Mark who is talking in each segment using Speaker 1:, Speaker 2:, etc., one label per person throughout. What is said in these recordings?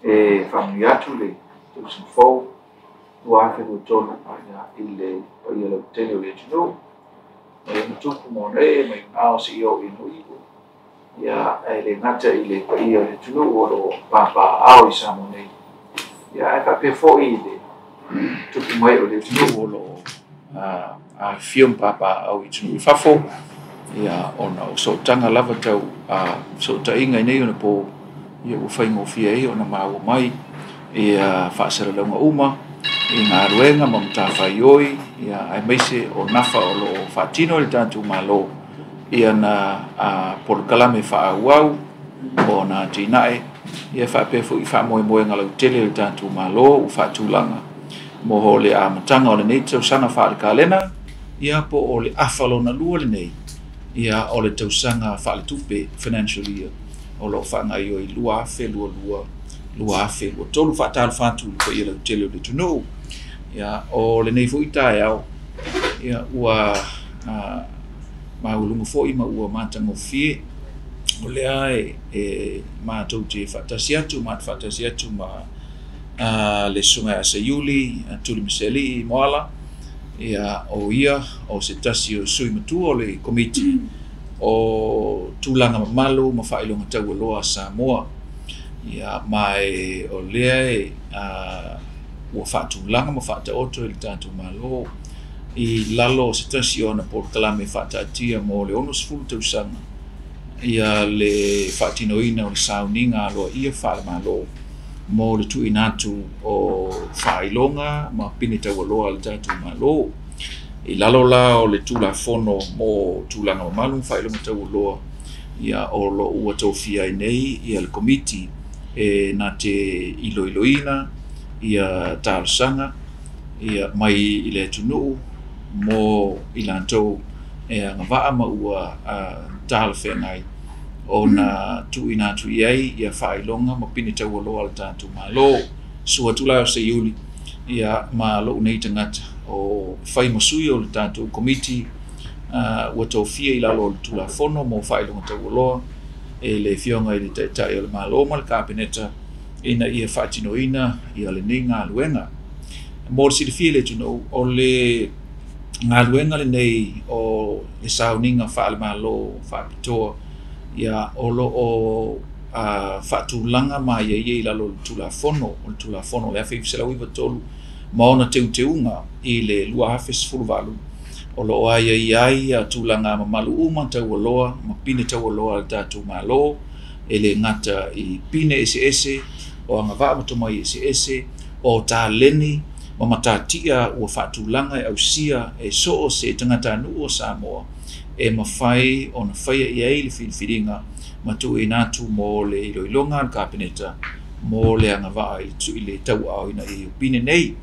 Speaker 1: family atu le tusin fo ua fe ko tonu ia ile o ia le tele o le tino e mutuku mo ne mai ao si o ino ipo ia ele ngata ile pa ia le tino o lo papa ao i Samoa nei ia e ka pe fo ile tuku mai o le tino o lo a fium papa au i tino i fafo ia ona o so tanga lava tau so ta inga nei ona po ia ua faigofia ai ona maua mai ia fa'asalalauga uma i galuega ma matafai oi ia ae maise o nafa o loo fa'atino i le tatou mālō ia na polokalame fa'aauau ona tina'e ia fa'apea fo'i fa'amoemoega lautele o le tatou mālō ua fa'atulaga mo ho le amataga o lenei tausaga fa'alekalena ia po o le afa lona lua lenei ia o le tausaga fa'aletupe financial year o lo whangai o i lua afe, lua afe, lua tolu whaatalo whātu pa ia lau tele o le tunu. Ia, o le nei fo i tae au, ia ua maulungu fo i ma ua mātango fie, o lea mātou te whaatasi atu, whaatasi atu ma le sunga a Sayuli, tuli miseli i moala, ia o ia, o se tasi o sui matu o le komiti, o Tulaga Mamalu ma whailonga Tauāloa Samoa ia mai o lea ua whaatulaga ma whaataoto i le tatou mālō i lalo se tasi o na Polokalame whaataatia mo le ono sefulu tausaga ia le whaatinoina o le Sauniga aloa ia whaale mālō mo le tuuina atu o whailonga ma pine Tauāloa le tatou mālō i lalo la o le tulafono mo Tulaga Mamalu whailonga Tauāloa ia o lo ua Tofi ai nei ia le komiti na te iloiloina ia tālosaga ia mai i le atunuu mo i lantou agava'a ma ua talawhengai ona tuuina atu i ai ia whailonga ma pine Tauāloa le tatou mālō sua tula o Sayuli ia ma lo'u nei tagata o whai masui o le tatou komiti ua tofia i lalo o le tulafono mo whailonga Tauāloa le fionga i le taʻitaʻi o le mālō ma le kapeneta ina ia whaatinoina ia le nei galuega mo le silifia le tunuu o le galuega lenei o le Sauniga fa'ale mālō fa'apitoa ia o lo'o whaatulaga maiaia i lalo o le tulafono le afe fesalauiva tolu ma ona teuteuga i le lua afe sefuluvalu o lo'o ai a Tulaga Mamalu uma Tauāloa ma pine Tauāloa le tatou mālō e le ngata i pine ese o agava'a matomai ese o tāleni ma matatia ua whaatulaga e ausia e so'o se tagata anuu o Samoa e mawhai ona whaia i ai le filifiliga ma tuuina atu mo le iloiloga le kapeneta mo le agava'a i le tauaoina i upine nei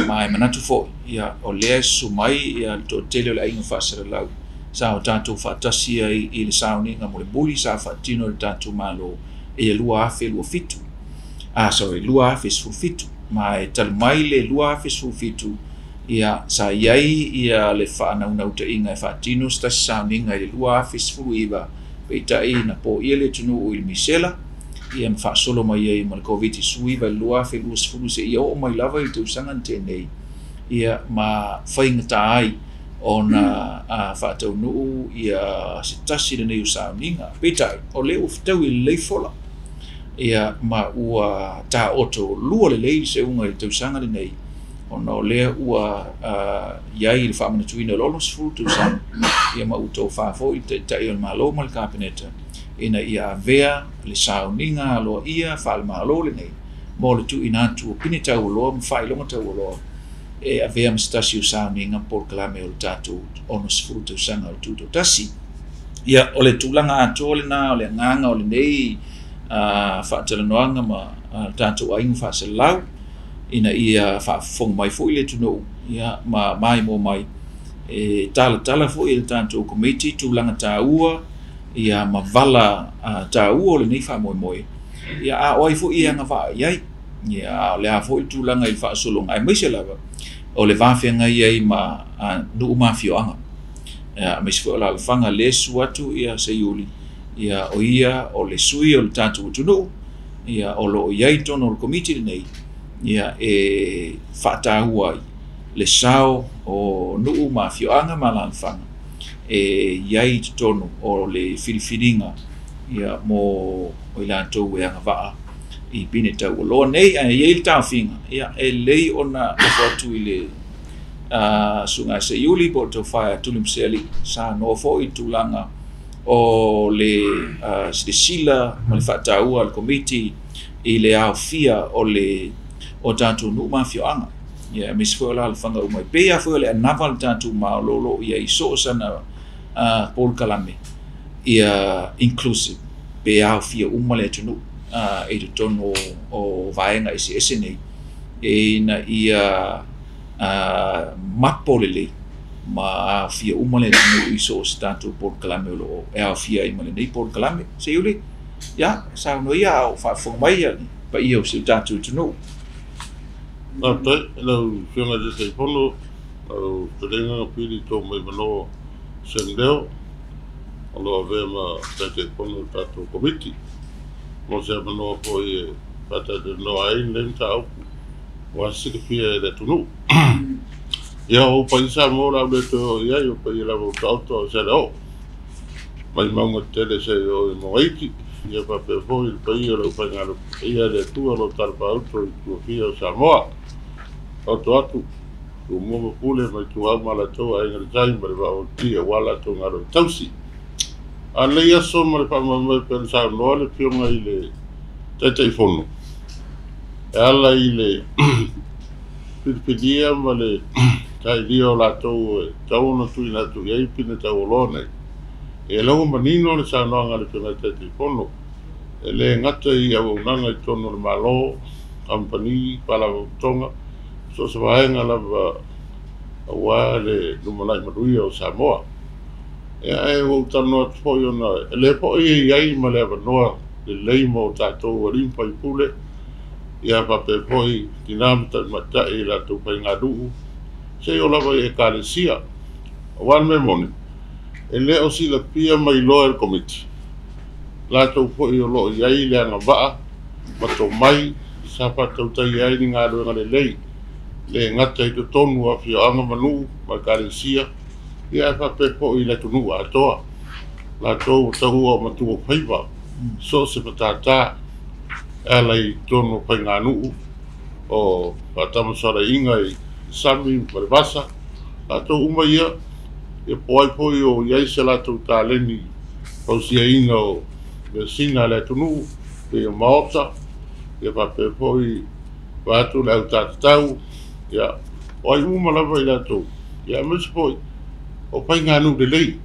Speaker 1: ma e manatu fo'i ia o lea sumai ia le to'atele o le aiga fa'asalalau sa o tatou fa'atasi ai i le Sauniga mo le buli sa fa'atino le tatou mālō e lua afe lua afe sefulufitu ma e talu mai le lua afe sefulufitu ia sa iai ia le wha'anautaʻiga e fa'atino se tasi Sauniga i le lua afe sefuluiva peita'i na po ia le tunuu i le misela ia ma whaasolo mai ai ma le COVID suiva lua afe lua sefulu se ia o mai lava i le tausaga na tenei ia ma whaingata ai ona whaataunuu ia se tasi lenei o Sauniga peita'i o le ua fetau i lelei fola ia ma ua tāoto lua lelei se unga i le tausaga lenei ona o lea ua iai i le whaamanatuina o lolo sefulu tausaga ia ma ua tofā fo'i taʻitaʻi o le mālō ma le kapeneta ina ia avea le Sauniga aloa ia whaale mālō lenei mo le tuuina atu o pine Tauāloa ma whailonga Tauāloa e avea ma se tasi o Sauniga Polokalame o le tatou ono sefulu tausaga o le tutou tasi ia o le tulaga atoa lenā o le agaga o lenei whaatalanoaga ma tatou aiga fa'asalalau ina ia whaafofoga mai fo'i le tunuu ia ma mai mo mai e talatala fo'i le tatou komiti tulaga tāua ia mavala tāua o lenei whaamoemoe ia a o ai fo'i e agava'a i ai ia o le a fo'i tulaga i le whaasologa ae maise lava o le vafeagai ai ma nu'u mafioaga maise fo'i o le alafaga le su atu ia Sayuli ia o ia o le sui o le tatou tunuu ia o lo iai tono o komiti nei ia e whaataua le sao o nuu mafioanga malanfanga e iai tono o le whiriwhiringa ia mo o i lātou e anga waa i pine Tauāloa nei a iai le tāwhinga ia e lei ona o atu i le sunga se iuli po tau whaia tulimseli sa no fo i Tulaga o le sila ma le whaataua le komiti i le awhia o tātou nuu mafioanga ia misi fo la le whanga umai pea fo le anawa le tātou maololo ia i so sana Polokalame ia inclusive pe awhia umale tunu e te tono o vaenga ese nei e na ia mapolele ma awhia umale tunu i so tātou Polokalame o lo e awhia i male nei Polokalame se iuli ia sa no ia o whaafonga mai ia pa ia o se tātou tunu
Speaker 2: tai lau whianga de sei pono au te renga piri tō mai mano sendeo alo ave ma te pono tātou komiti mo se mano po i pata de no ai nen tau wa sika pia e tunu ia o pa isa mo la le to ia o pa ia o tauto se lo mai maunga tele se o mo aiki ia pa pe po i pa ia o pa ngalo ia le tu lo tarpa auto i tu fia Samoa atu o mo pule mai tu au mala to ai ngal jai mai va o tia wala to ngalo tausi ale ia so mo pa mo pe sa no le pio ngai le te fono ala ile pidia male tai dio la to tau no tu ina tu ia pina Tauāloa nei e lo manino le sa no ngal te fono ele ngata ia o nanga i tono le malo company pala tonga so se vaenga lava wa le numalai maruia o Samoa e o tano foi ona le po ai ma le no le leimo tatou limpa i pule ia pa pe poi dinamita mata i la tu pai ngadu se o lava e kalesia wan me moni ele o si la pia mai lo el komiti la tu poi o lo ia i le nga va ma to mai sa pa tu tai ai ni ngadu ngale lei le ngata i to tonu a fio anga manu ma kalesia ia pa pe poi le tunu a toa la to tau o ma tu paiva so se patata ala i tono pai nganu o patama sora inga i sami marivasa la to uma ia e poi o iai se la to taleni o sia inga o vesina le tunu pe o maota e pa pe poi watu le au tatau ia oi uma lava i la to ia mes poi o pai nganu de lei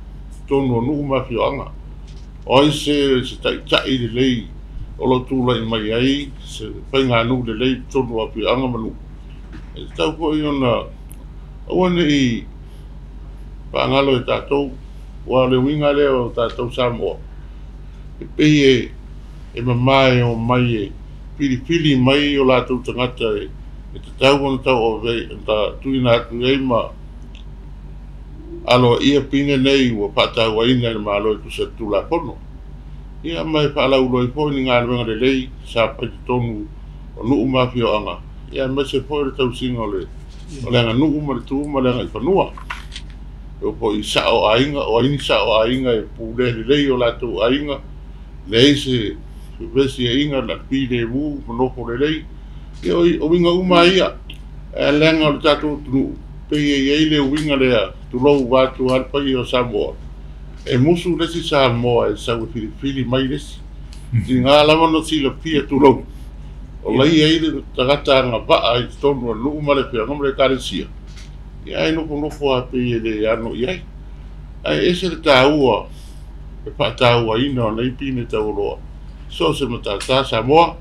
Speaker 2: tono nu ma fioanga oi se tai de lei o lo tu lai mai ai se pai nganu de lei tono a fioanga manu e tau ko i ona ona i pangalo e tatou wa le winga le o tatou Samoa e pei e mamai o mai pili mai o la tu tangata e te tau ona tau o vei ta tuina atu ei ma alo ia pine nei o pata wa ina ma lo tu se tu la pono ia mai pa la ulo i po ni nga venga de lei sa pa tonu o nu ma fio anga ia me se po le tau singa le o le nga nu ma tu ma le nga fanua o po i sa o ainga o ini sa o ainga e pu le lei o la tu ainga lei se vesi inga la pile mu no po le lei ia o winga uma ia e lenga o tatu tu pe ye le winga le tu lo wa tu al pa o Samoa e musu le si Samoa e sa fili mai le si nga la no si le pia tu lo o lai ai le tagata nga ba ai tonu lu ma le pia ngomle karesia ia no ko a pe le ano ia ai ese le taua e pa taua ina nei pine Tauāloa so se mata Samoa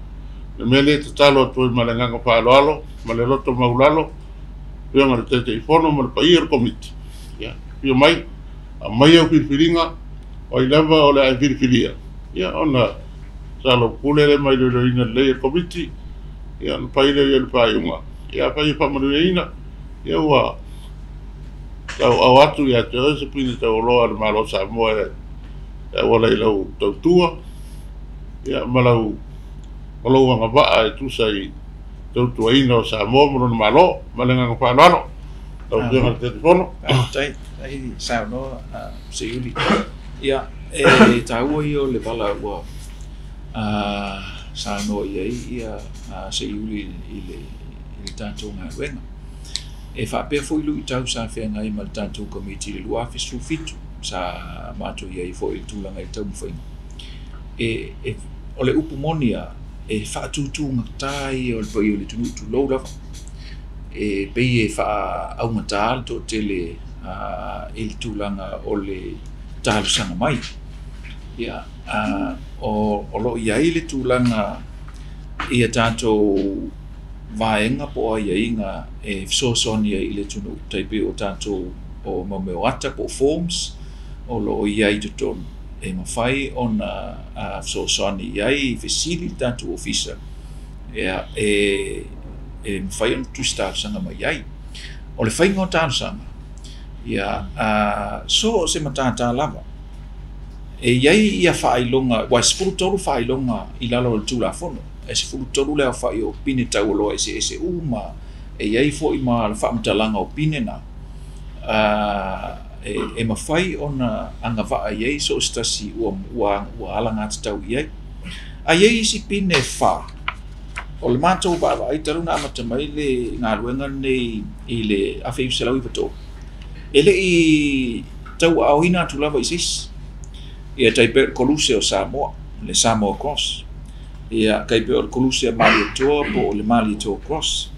Speaker 2: le mele te talo tu malanga pa lalo ma le loto maulalo ia ma te fono ma pa ir komiti ia pio mai a mai o piringa o leva o le virfilia ia ona salo pule le mai le ina le komiti ia no pai le paiunga ia pai pa maruina ia wa tau awatu ia te se pini Tauāloa le malo Samoa e wala i lau tautua ia malau o lo nga va e tu sai tu ino Samoa mo malo malenga fa no tau te telefono
Speaker 3: tai sao no se yuli ia tau i o le vala ua sa no ia se yuli i le tātou ngā wenga e whapea fo ilu i tau sa whenga i ma le tātou komiti le lua fisu fitu sa mato ia i fo i tūlanga i tau mwhainga o le upu monia e whaatutu ngatai o le pai o le tunutu lou rawa pei e wha au ngatal to te le i le tūlanga o le tālusanga mai ia o lo ia i le tūlanga ia tātou vaenga po ia inga e fisosoni i le tunu taipe o tātou o mameo ata po forms o lo ia i tutonu e mawhai o na fisosoni i fisili tātou ofisa ia e mawhai o na tūstālusanga mai ai o le whainga o tālusanga ia so se matata lava e iai ia whailonga wa sifuru tolu whailonga i lalo le tūla fono e sifuru tolu lea whai o pine Tauāloa ese uma e iai fo i ma le whaamtalanga o pine na e mawhai o na anga waa iai so stasi ua ala ngāta tau iai a iai si pine wha o le mātou bāwa ai taruna amata mai le ngā ruenga nei i le awhi uselau i vato ele i tau au hina tulawa i sis ia taipe koluse o Samoa le Samoa Cross ia kaipe o koluse mali toa po le mali toa cross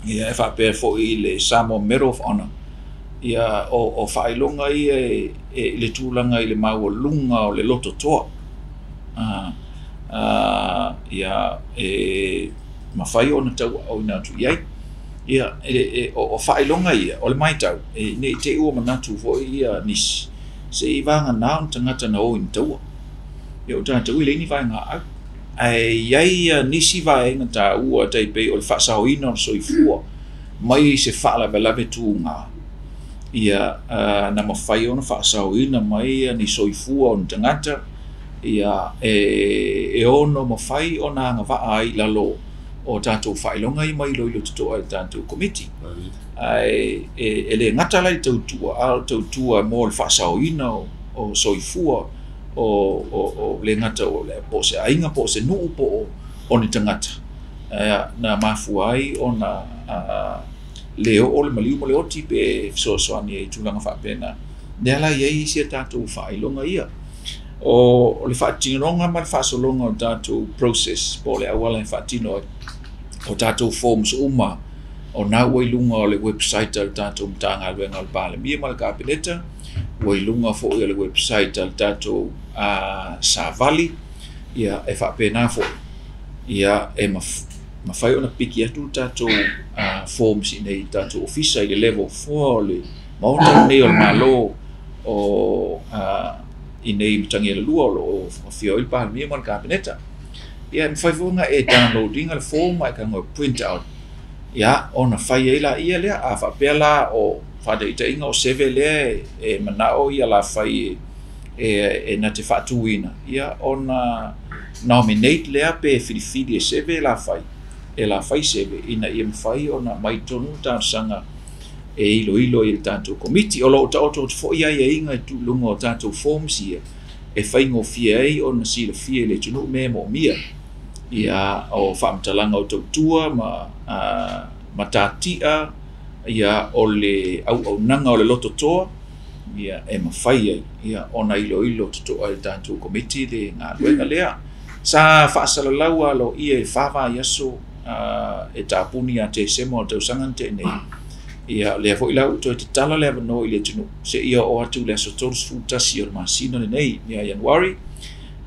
Speaker 3: ia e whape fo i le Samoa Medal of Honor ia o whailonga i le tūlanga i le mau o lunga o le loto toa ia mawhai o na tau au ina tu iai ia o whailonga ia o le maitau ne te ua manatu fo ia nisi se i vanga nao tangata na o in taua ia o tātou i leini vai ngā au iai nisi vai ngā tā ua taipei o le whaasao ina o soifua mai se whaalawelawe tū ngā ia na mawhai o na whaasao ina mai ni soifua o na tangata ia ono mawhai o na ngā waa ai lalo o tātou whailonga i mai loilo tutoa i tātou komiti e le ngata lai tautua mo le whaasao ina o soifua o le ngata o le po se ainga po se nuu po o ni tangata na mafua ai o na leo o le maliu mo le oti pe fisoasoani e tūlanga whapena ne ala iei sia tātou whailonga ia o le whaatinonga ma le whaasolonga o tātou process po le awala e whaatino o tātou forms uma o nā wailunga o le website al tātou mtanga luenga o le pālemia ma le kāpeneta wailunga fo i le website al tātou Savali ia e whapena fo ia e mawhai o na piki atu tātou forms i nei tātou ofisa i le level 4 le maona nei o le malo o i nei mtangi le lua o fio i le pālemia ma le kāpeneta ia e mwhaifunga e downloadinga le form ai ka ngoi print out ia ona fai ai la ia lea a whapea la o whadeita inga o seve lea e manao ia la fai e na te whaatuina ia ona nominate lea pe whiriwhiri e seve la fai seve ina ia mwhai ona maitonu tāsanga e ilo i le tātou komiti o lo ta oto fo ia ia inga i tūlunga o tātou forms ia e whaingo fia ai ona sila fia le tunu me mo mia ia o whaamtalanga o tautua ma tātia ia o le au nanga o le loto toa ia e mawhai ai ia ona ilo tutoa i tātou komiti le ngā luenga lea sa whaasalalau alo ia e whawha iaso e tāpuni a te semo o tausangan te nei ia lea fo ilau to te tala lea vano i le tunu se ia o atu lea so tors futasi o le masina le nei ni a Ianuari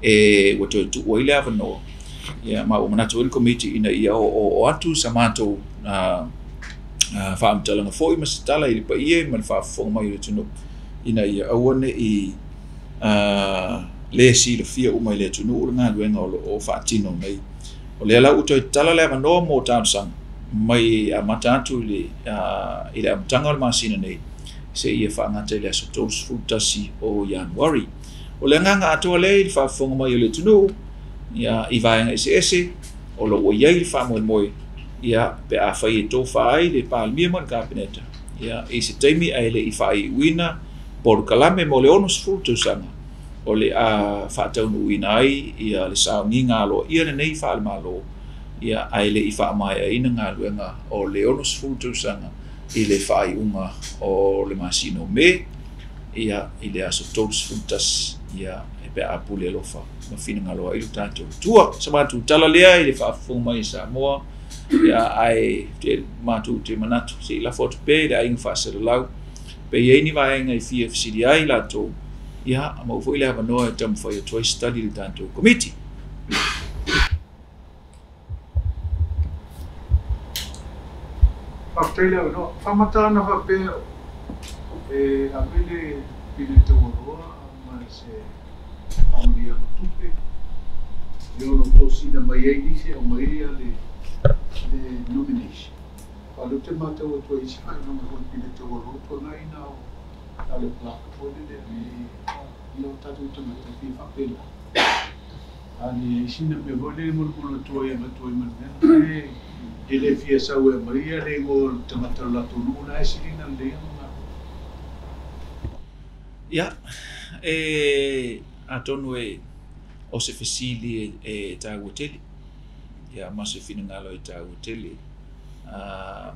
Speaker 3: e wato tu o lea vano ia ma o manatu il komiti ina ia o atu sa mātou whaamtalanga fo i masitala i le pa ie ma le whaafonga mai i le tunu ina ia awane i le si le fia umai le tunu o le ngā luenga o whaatino nei o lea lau to tala lea vano mo tānsang mai Amata atu i le amtanga o le masina nei se ia whaangata i le aso tors futasi o Ianuari o le nganga atua le i le whaafonga mai i le tunu ia i vaenga ese o lo o iai le whamoemoe ia pe a whai e tō whaai le pālimia man kāpeneta ia e se taimi ai le i whai uina Polokalame mo le ono sefulu tausanga o le a whaataunu uina ai ia le Sauniga alo ia le nei whaale malo ia ai le i whaamai a ina ngā luenga o le ono sefulu tausanga i le whai unga o le masino me ia i le aso tolu sefulu tas ia e pe a pule lofa ma fina ngaloa ilu tātou tua sa mātu tala lea i le whaafunga mai Samoa ia ai te mātu te manatu se i la fotu pe le ainga whaasara lau pe iei ni vaenga i fia fisiri ai lato ia ma ufo i le havanoa e tamu whai o toi study le tātou komiti
Speaker 4: Whakteila no whamata na whapea e a mele pile Tauāloa ma se Amonia Tupe e ono tosina mai ei nisi o mai le nomination. Kalau te mata o tua isi kai no mai pile Tauāloa tua ngai na o ale plaka pole le me io tatu te mata pi whapela. Ani isina me vole mo tua ia matua i manena e le fia sau e maria le ngo te mata la tonu na e sirina le
Speaker 3: ia a tonu e o se fesili e Tauāloa ia ma se finangalo e Tauāloa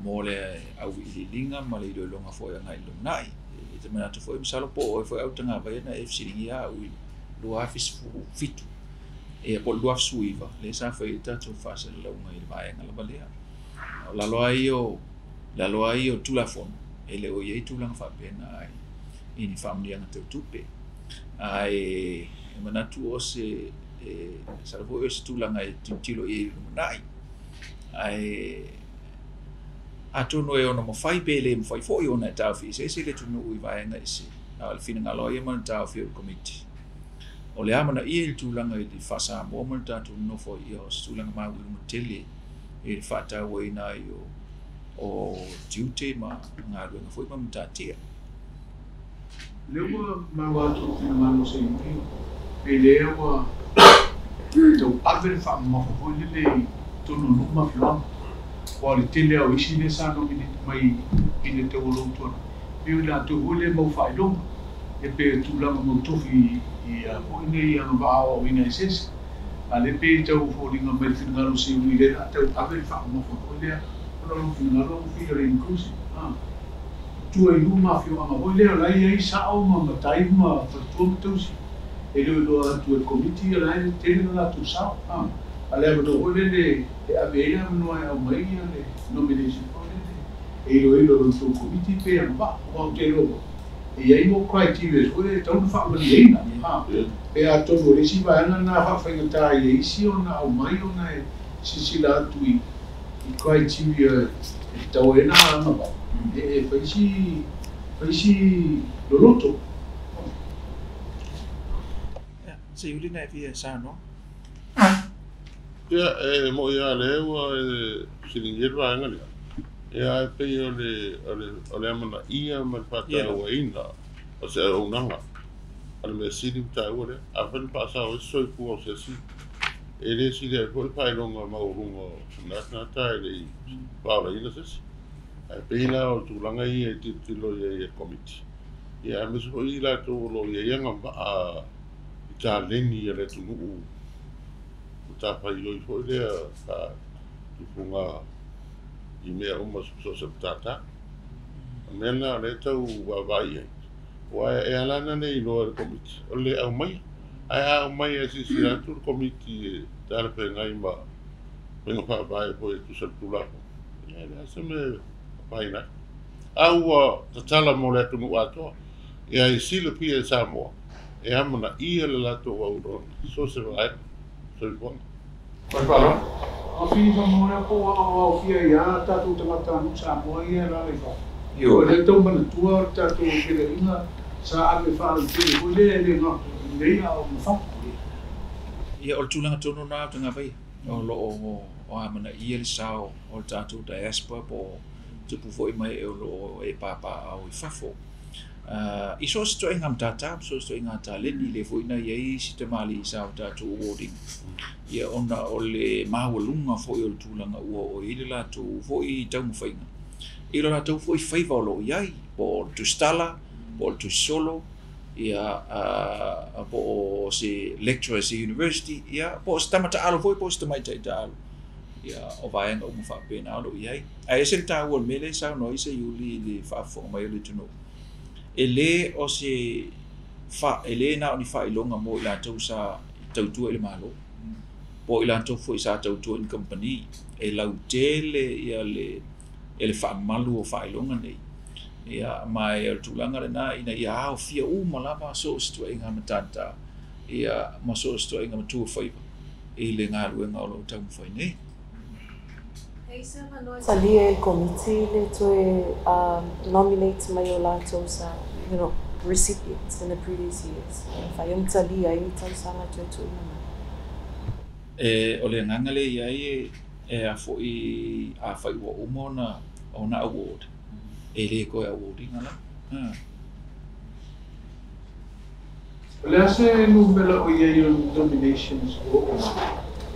Speaker 3: mo le au ililinga ma le ilolonga foi ngai lunai e te manatu foi misalo po foi au tanga vai na FC ia u lo afis fitu e po lo afsuiva le sa foi tatu fase lo ngai vai ngala balea la loa io tulafon e le o ye tulang fa pena ai ini family nga te tupe ai manatu o se salvo o se tulanga e tilo e lunai ai atono e ona mo fai bele mo fai foi ona Tofi se le tunu i vai nga isi al fina nga loa man Tofi o komiti o le amana i il tulanga i fasa mo mo tatu no fo i o tulanga ma ulu mo tele e fata we na o duty ma nga lu nga foi ma mtatia
Speaker 4: lewa ma watu ma no se ni pelewa to aver fa ma fo le tunu no ma flam o le tele o isi le sa no mai ine te wolo to e la to ole mo fa lo e pe tu la mo Tofi i a o ine ia no va o ine ses ale pe tau fo linga mai finalo se ui le tau aver fa mo fo le no finalo fi le inclusive tu e luma fio ama o le la ia sa o ma tai ma fa tu tu e lo tu e komiti la te la tu sa ale do o le e avea no e o mai le nomination o le e lo tu komiti pe ama o te lo e ai mo criteria o le tau fa ma le e a to le si va na fa fa ngata e si ona o mai ona e si la tu i criteria tau e na ma e fa si lo loto
Speaker 3: se uli na via sa no
Speaker 2: ia mo ia le wa silingeru anga le ia pe ole amana ia ma pata o ina o se o nanga ale me sili ta o le a fen pasa o so ku o se si ele si le ko pa longa ma o rungo na ta le pa la ina se ai pe ina o Tulaga i e titilo e komiti ia me so i la to lo ia nga a ta leni le tu u ta pa i lo fo le a tu funga i me o mo so se tata mena le tau wa vai wa e ala na nei lo komiti o le au mai ai au mai e si la tu komiti ta pe ngai ma vengo pa vai po tu se Tulaga ia se me paina au tala mo le tu ato ia i sila pia Samoa e amana ia le lato au ron so se vai so bon
Speaker 4: Palo. A fini fa mo na po o fia ia tatu te mata no Samoa ia la le fa. Yo le to mana tua tatu ke ina sa ave fa le ko le no le ia o fa.
Speaker 3: ia o Tulaga tono na tanga vai o lo o amana ia le sao o tatu diaspora po tupu foi mai e lo e papa au i fafo i so sto inga tata so sto inga tale ni le foi na ye si te mali sa tatu awarding ia ona o le maualunga fo'i o le tulaga ua o i le latou fo'i taumawhaiga. I le latou fo'i whaiva o lo iai, po o tustala, po o tusolo, ia po o se lecturer se university, ia po o se tamata alo fo'i, po o se tamaitai ta alo. Ia o vaenga umu whapena o lo iai. A ese le tāua mele sa no i se iuli le whaafonga mai o le tuno. E le o se ele na o ni whailonga mo i latou sa tautua i le malo. Po i latou fo'i sa tautua in company, e lau tele ia le whaamalu o whailonga nei. Ia mai o tūlanga le nā ina ia ao fia uma lava so stua inga matata. Ia ma so stua inga matua whaiva. I le ngā ruenga o lo taumu whai nei.
Speaker 5: Salia e komiti le toe nominate mai o lātou sa, recipients in the previous years. Whai talia i tausanga toe tu ina.
Speaker 3: O le ngangale iai e a fo'i a whai wa uma ona award. E le koe award inga la.
Speaker 4: Le ase numela o iai o nominations o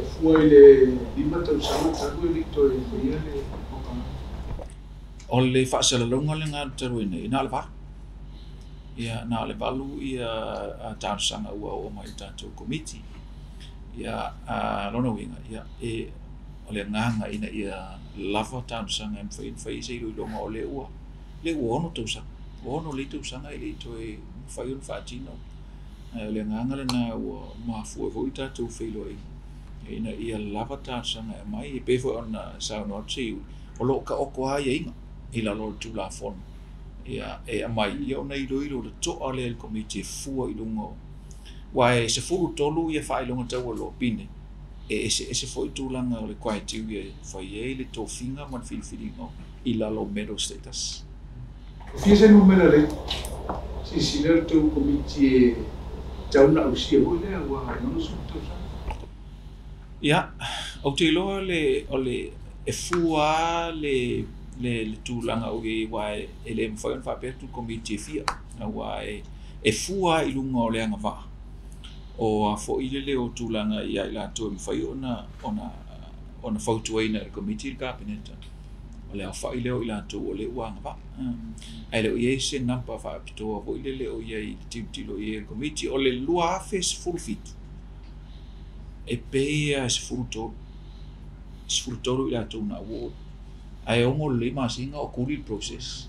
Speaker 4: e fuai le lima tausanga taru e lito e ia le okana.
Speaker 3: O le whaasalalonga le ngā taru e nei, nā le wā. Ia nā le walu ia tārsanga ua o mai tātou komiti. Ia lona winga, ia o le nganga ina ia lava tārsanga mwhai se ilo ilonga o le ua. Le ua ono tausanga, ono le tausanga i le toi whai on whaatino. Le nganga le nā ua mafua voi tātou whailo inga. Ina ia lava tārsanga e mai, e pefo ona sauna o te o lo ka oko ai inga, i la lo tū la fono. Ia e mai, ia ona ilo le toa le komiti e fua i lungo. Wai se furu tolu ia whai longa tau lo pine. E se foi tūlanga o le kwai tiu ia whai e le tofinga man whiriwhiringo i la lo medal status.
Speaker 4: Fia se numera le, si sinera tau komiti e tauna au sia hoi lea ua nono su tau sa.
Speaker 3: Ia, au te iloa le e fua le tūlanga o e wai e le mwhai on whapetu komiti e fia. Wai e fua i lunga o le anga wha. O a fo ile le o tūlanga i ai lato e mwhai ona whautua ina e komiti i kāpeneta. O le a whai leo i lato o le uanga wha. Ai leo i e se nampa wha apitoa fo ile le o i ai tilo i e komiti o le lua afe se furu fitu. E pea se furu toro i lato na award. Ai ongo le masinga o kuri process.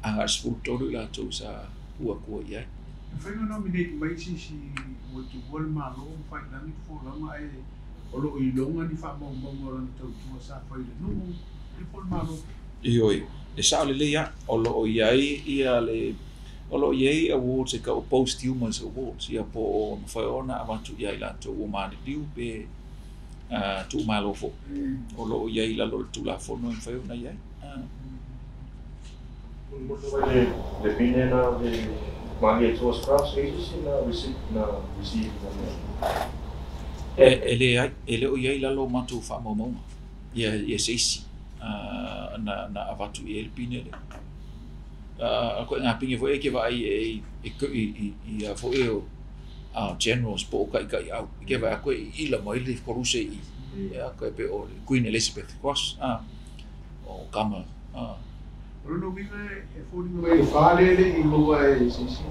Speaker 3: Anga se furu toro i lato sa kua i ai.
Speaker 4: Whainga nominate mai si o tu wale malo whai nani fōranga e o lo i longa ni wha maumau o rana tau tua sa whai le numu i wale malo.
Speaker 3: Ioi, e sao le lea o lo i ai ia le o lo i ai awards e ka o post-humans awards ia po o mwhai ona awantu i ai lato o mani liu pe tu malo fo. O lo i ai la lo tu la fono in whai ona i ai.
Speaker 6: Le pine na Mali e tuas pras agency na receive na
Speaker 3: ele o ia la lo matu fa mo ia seisi na avatu i el pine le ko nga pinge vo e ke vai e vo e generals po kai au ke vai ko i la mai le koruse i ko pe o Queen Elizabeth Cross o kama
Speaker 4: Rono winga e fōringa mai e whārere i mua e sisi.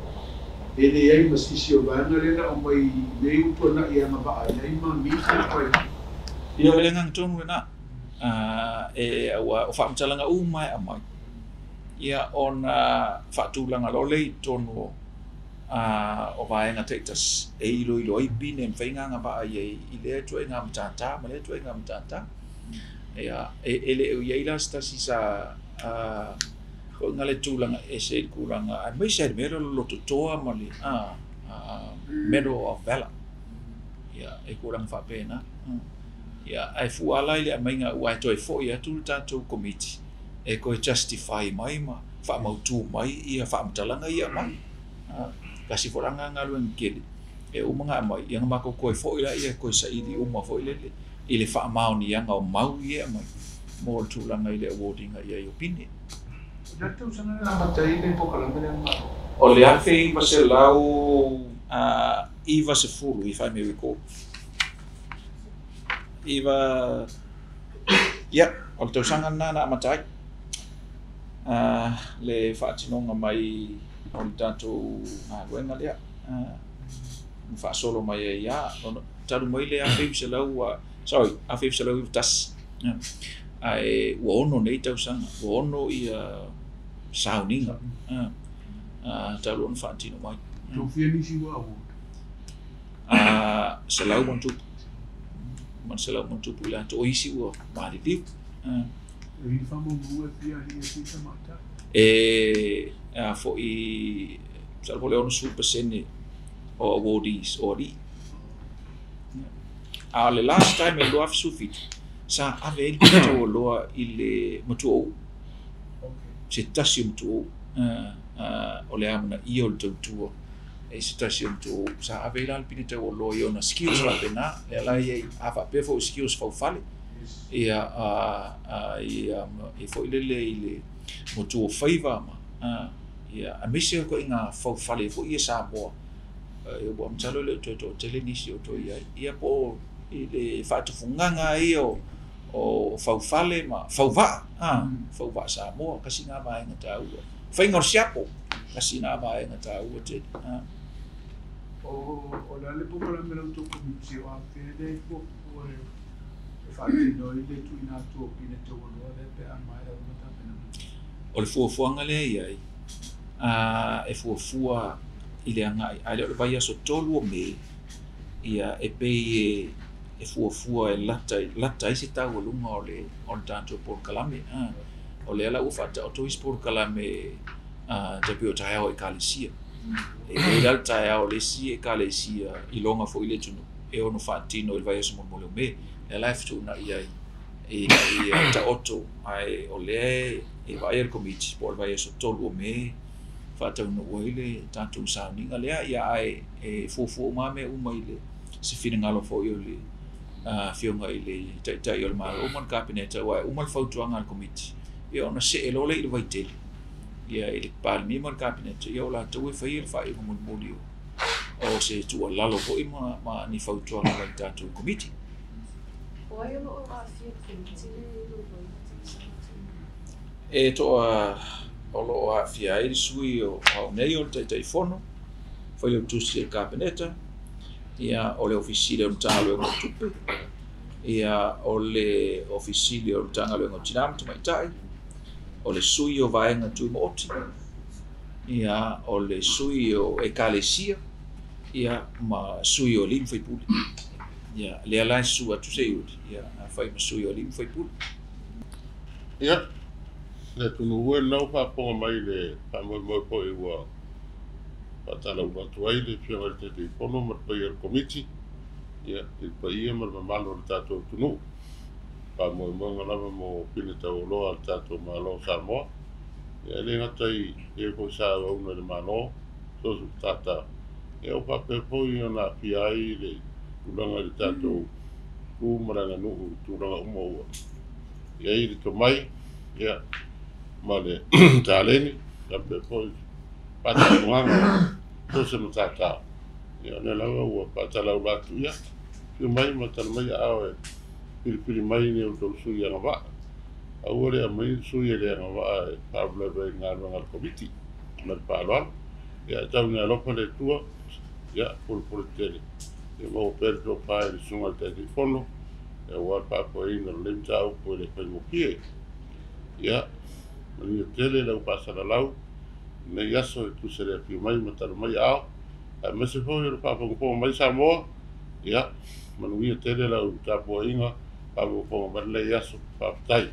Speaker 4: E le ei masisi o vanga rena o mai nei upona i anga paa. Nei ma miti koe.
Speaker 3: Ia e ngang tonu na. O whaamtalanga umai a mai. Ia ona whaatūlanga lolei tonu o vaenga teitas e ilo i pine mwhainganga paa i lea tua i ngā mtata, ma lea tua i ngā mtata. Ia e le u iaila stasi sa ko ngale tūlanga e se kuranga ai mai se mero loto toa mali Medal of Valor ia e kuranga whapena ia ai fuala ile mainga uai toi fo ia tu tātou komiti e ko justify mai ma whamautu mai ia whaamtalanga ia mai kasi foranga ngalu ngeli e umanga mai ia mako ko fo ia ko sa ili uma fo ile whaamau ni anga o mau ia mai mo tūlanga ile awardinga ia i opine.
Speaker 4: Dato sana na Amata i le Polokalame le Amata.
Speaker 3: O le afe i wase lau i wase furu, if I may recall. Iwa ia o le tausaga na Amata le whaatinonga mai o le tātou ngāruenga lea whaasolo mai e ia taru mai le a whiwsalau a whiwsalau i tas ai ua ono nei tausanga ua ono i Sauniga taru on whaatino mai
Speaker 4: Tofi nisi wa o
Speaker 3: salau mantupu man salau mantupu ila to isi ua maari liu
Speaker 4: i famo mua pia hi e pita mata
Speaker 3: fo i salvo le ono super sene o awardees o ri le last time e loa fisufit sa ave il pito loa il matuo se tasi matuo o le amana i o le tautua e se tasi matuo sa ave il pito o loa i ona skills la pena le ala i ava pefo skills fau fale ia e fo ile motu faiva ma ia a misi ko inga fau fale fo ia Samoa e bo mtalo le to tele nisi o to ia po ile fatu funganga io o fau fale ma fau va Samoa kasi nga ba nga tau fai ngor siapo kasi na ba nga tau te
Speaker 4: o la le Polokalame la to Komiti o ate le po fate no ile tu ina to ina to lo le pe amai o Tapena
Speaker 3: o le fuafuanga le ai e fuafua i le angai ai le vai aso tolu o me ia e pe e fuafua e lata isi Tauāloa o le tātou Polokalame o le ala ufata o tois Polokalame te pio taeao e kalesia e lal taeao le si e kalesia i longa fo i le tunu e ono whaatino i le vai aso mo le me e life tu na ia e ta oto ai o le e vai el Komiti por vai so tolu o me fa ta no oile tanto Sauniga le ia ai e fufu mame uma ile se fina ngalo fo yo le fionga ile tai o ma o man kabineta wa uma fo tuanga al Komiti e ona se elo le vai te ia ile par mi man kabineta yo la tu fa il fa i mo molio o se tu lalo fo ma ni fo tuanga le tanto Komiti e to o lo a fia i sui o nei o te fono foi le tusi il kabineta ia o le ofisile o talo o tupe ia o le ofisile o tangalo o tinam to mai tai o le sui o vaenga tu moti ia o le sui o ekalesia ia ma sui o lim foi puli ia le ala su atu se ia fai ma sui o lim foi puli
Speaker 2: ia le tunu ue nau whaponga mai le whamoe po e ua patala watu ai le whianga le te pono mat pai al Komiti ia il pai ia mar Mamalu le tātou tunu whamoe monga lava mo pine Tauāloa al tātou malo Samoa ia le ngatai e ko sa una le malo so su tata ia o pape po i ona pia ai le tulanga le tātou kumaranga nuu tulanga umoua ia i le tomai ia ma le taleni tape poi pata luanga to se mutata ia ne lawa ua pata lau latu ia ki mai mata mai awe pili mai ne o sui ana va awore a mai sui le ana va pablo be ngalo ngal Komiti na palwa ia tau ne lopa le tua ia por tele e mo perdo pai le sunga te fono e wa pa po ina le tau po le pengo pie ia mani tele lau pasara lau ne yaso tu sere pi mai matar mai ao a me se foi o papa ko mai Samoa ia mani tele lau tapo inga pa ko mai yaso pa tai